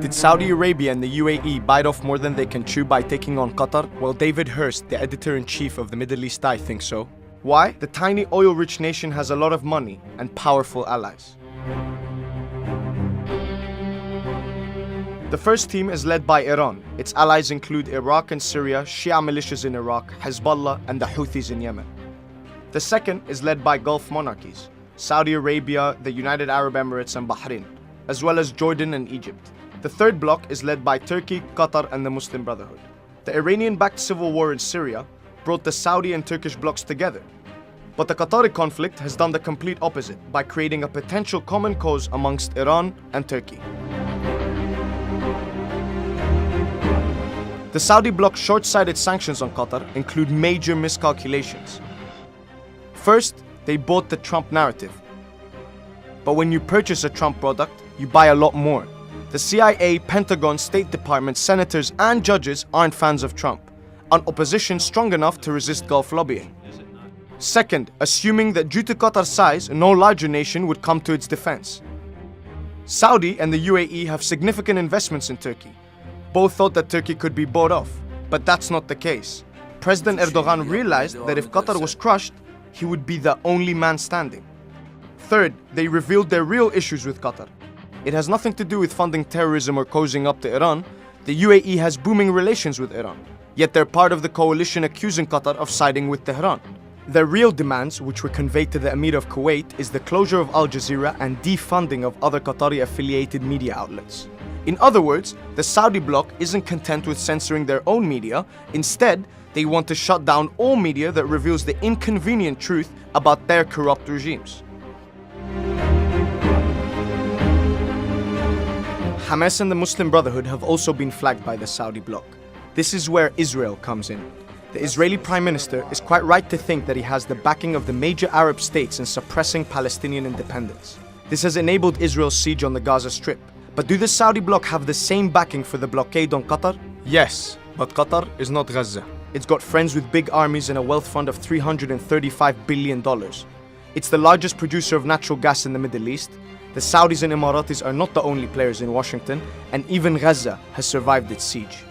Did Saudi Arabia and the UAE bite off more than they can chew by taking on Qatar? Well, David Hurst, the editor-in-chief of the Middle East Eye, thinks so. Why? The tiny oil-rich nation has a lot of money and powerful allies. The first team is led by Iran. Its allies include Iraq and Syria, Shia militias in Iraq, Hezbollah, and the Houthis in Yemen. The second is led by Gulf monarchies, Saudi Arabia, the United Arab Emirates, and Bahrain, as well as Jordan and Egypt. The third bloc is led by Turkey, Qatar, and the Muslim Brotherhood. The Iranian-backed civil war in Syria brought the Saudi and Turkish blocs together. But the Qatari conflict has done the complete opposite by creating a potential common cause amongst Iran and Turkey. The Saudi bloc's short-sighted sanctions on Qatar include major miscalculations. First, they bought the Trump narrative. But when you purchase a Trump product, you buy a lot more. The CIA, Pentagon, State Department, senators, and judges aren't fans of Trump, an opposition strong enough to resist Gulf lobbying. Second, assuming that due to Qatar's size, no larger nation would come to its defense. Saudi and the UAE have significant investments in Turkey. Both thought that Turkey could be bought off, but that's not the case. President Erdogan realized that if Qatar was crushed, he would be the only man standing. Third, they revealed their real issues with Qatar. It has nothing to do with funding terrorism or cozying up to Iran. The UAE has booming relations with Iran, yet they're part of the coalition accusing Qatar of siding with Tehran. Their real demands, which were conveyed to the Emir of Kuwait, is the closure of Al Jazeera and defunding of other Qatari-affiliated media outlets. In other words, the Saudi bloc isn't content with censoring their own media. Instead, they want to shut down all media that reveals the inconvenient truth about their corrupt regimes. Hamas and the Muslim Brotherhood have also been flagged by the Saudi bloc. This is where Israel comes in. The Israeli Prime Minister is quite right to think that he has the backing of the major Arab states in suppressing Palestinian independence. This has enabled Israel's siege on the Gaza Strip. But do the Saudi bloc have the same backing for the blockade on Qatar? Yes, but Qatar is not Gaza. It's got friends with big armies and a wealth fund of $335 billion. It's the largest producer of natural gas in the Middle East. The Saudis and Emiratis are not the only players in Washington, and even Gaza has survived its siege.